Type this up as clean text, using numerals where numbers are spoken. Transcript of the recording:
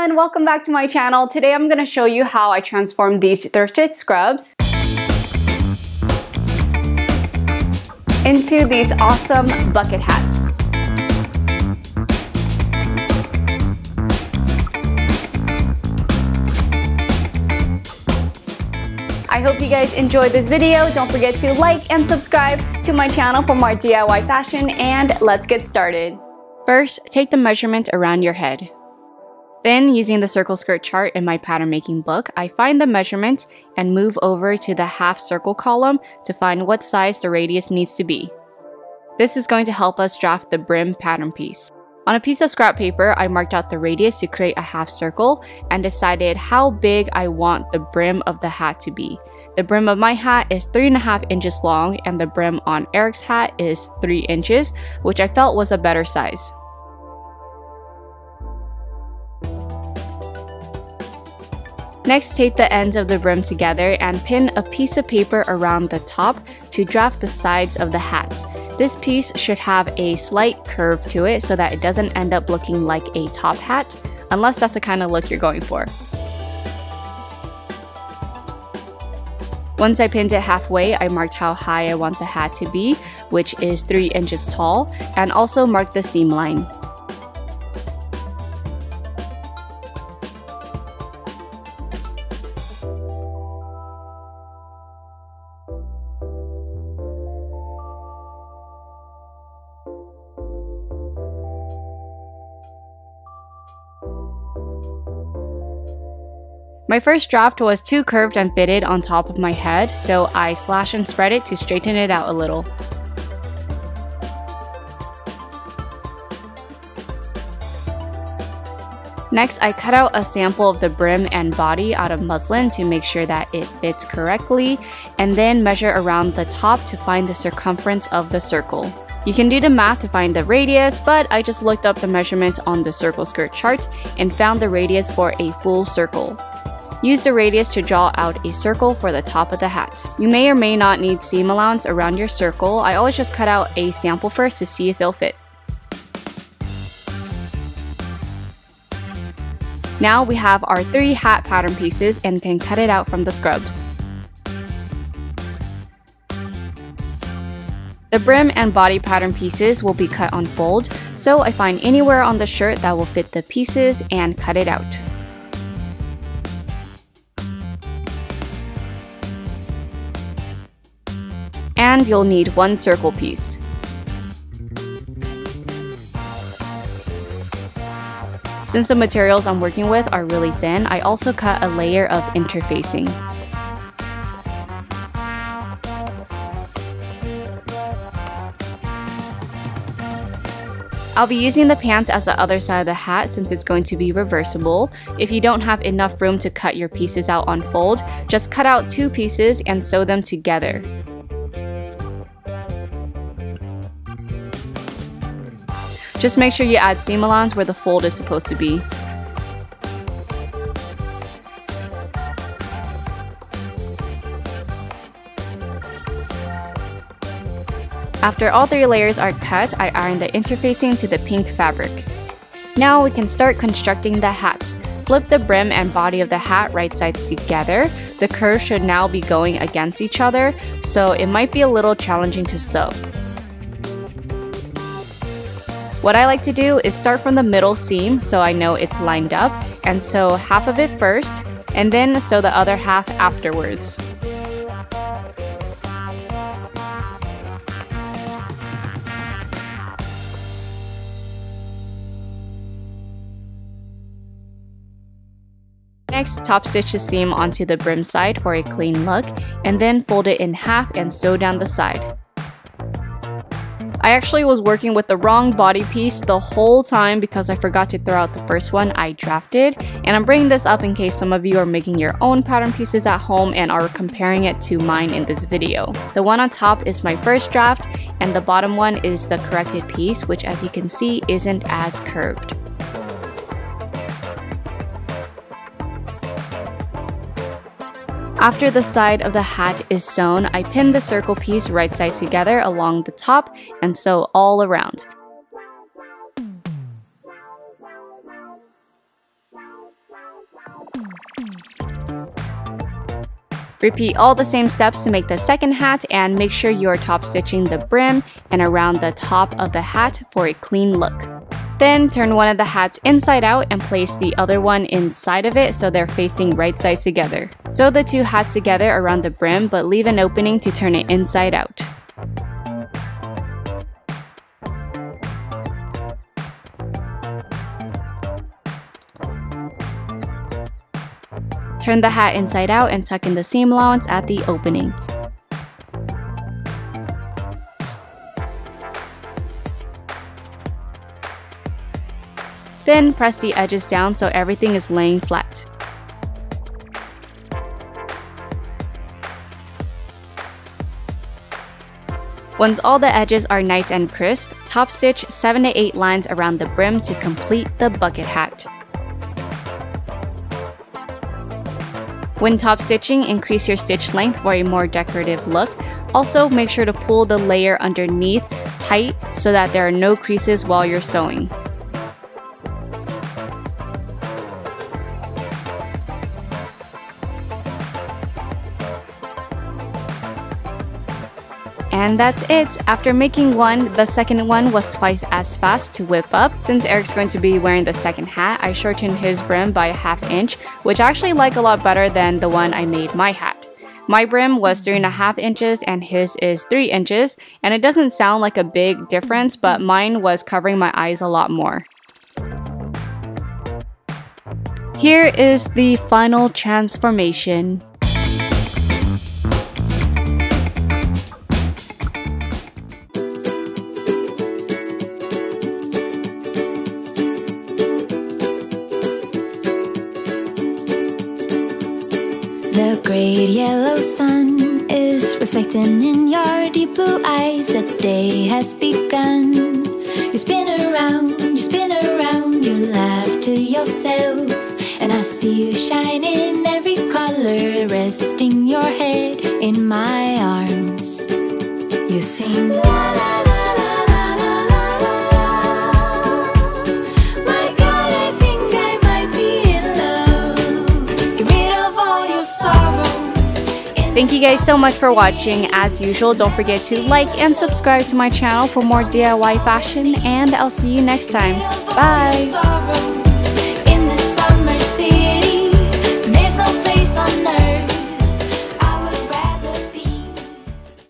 everyone, welcome back to my channel. Today I'm going to show you how I transformed these thrifted scrubs into these awesome bucket hats. I hope you guys enjoyed this video. Don't forget to like and subscribe to my channel for more DIY fashion, and let's get started. First, take the measurement around your head. Then, using the circle skirt chart in my pattern making book, I find the measurement and move over to the half circle column to find what size the radius needs to be. This is going to help us draft the brim pattern piece. On a piece of scrap paper, I marked out the radius to create a half circle and decided how big I want the brim of the hat to be. The brim of my hat is 3.5 inches long and the brim on Eric's hat is 3 inches, which I felt was a better size. Next, tape the ends of the brim together and pin a piece of paper around the top to draft the sides of the hat. This piece should have a slight curve to it so that it doesn't end up looking like a top hat, unless that's the kind of look you're going for. Once I pinned it halfway, I marked how high I want the hat to be, which is 3 inches tall, and also marked the seam line. My first draft was too curved and fitted on top of my head, so I slash and spread it to straighten it out a little. Next, I cut out a sample of the brim and body out of muslin to make sure that it fits correctly, and then measure around the top to find the circumference of the circle. You can do the math to find the radius, but I just looked up the measurement on the circle skirt chart and found the radius for a full circle. Use the radius to draw out a circle for the top of the hat. You may or may not need seam allowance around your circle. I always just cut out a sample first to see if it'll fit. Now we have our 3 hat pattern pieces and can cut it out from the scrubs. The brim and body pattern pieces will be cut on fold, so I find anywhere on the shirt that will fit the pieces and cut it out. And you'll need 1 circle piece. Since the materials I'm working with are really thin, I also cut a layer of interfacing. I'll be using the pants as the other side of the hat since it's going to be reversible. If you don't have enough room to cut your pieces out on fold, just cut out 2 pieces and sew them together. Just make sure you add seam allowance where the fold is supposed to be. After all 3 layers are cut, I iron the interfacing to the pink fabric. Now we can start constructing the hat. Flip the brim and body of the hat right sides together. The curves should now be going against each other, so it might be a little challenging to sew. What I like to do is start from the middle seam so I know it's lined up, and sew half of it first, and then sew the other half afterwards. Next, top stitch the seam onto the brim side for a clean look, and then fold it in half and sew down the side. I actually was working with the wrong body piece the whole time because I forgot to throw out the first one I drafted, and I'm bringing this up in case some of you are making your own pattern pieces at home and are comparing it to mine in this video. The one on top is my first draft, and the bottom one is the corrected piece, which as you can see isn't as curved. After the side of the hat is sewn, I pin the circle piece right sides together along the top and sew all around. Repeat all the same steps to make the second hat, and make sure you're top stitching the brim and around the top of the hat for a clean look. Then turn one of the hats inside out and place the other one inside of it so they're facing right sides together. Sew the two hats together around the brim, but leave an opening to turn it inside out. Turn the hat inside out and tuck in the seam allowance at the opening. Then press the edges down so everything is laying flat. Once all the edges are nice and crisp, top stitch 7 to 8 lines around the brim to complete the bucket hat. When top stitching, increase your stitch length for a more decorative look. Also, make sure to pull the layer underneath tight so that there are no creases while you're sewing. And that's it! After making one, the second one was twice as fast to whip up. Since Eric's going to be wearing the second hat, I shortened his brim by 1/2 inch, which I actually like a lot better than the one I made my hat. My brim was 3.5 inches and his is 3 inches, and it doesn't sound like a big difference, but mine was covering my eyes a lot more. Here is the final transformation. The great yellow sun is reflecting in your deep blue eyes. The day has begun. You spin around, you laugh to yourself. And I see you shine in every color, resting your head in my arms. You sing la la la la la la la la. My God, I think I might be in love. Get rid of all your sorrows. Thank you guys so much for watching. As usual, don't forget to like and subscribe to my channel for more DIY fashion, and I'll see you next time. Bye!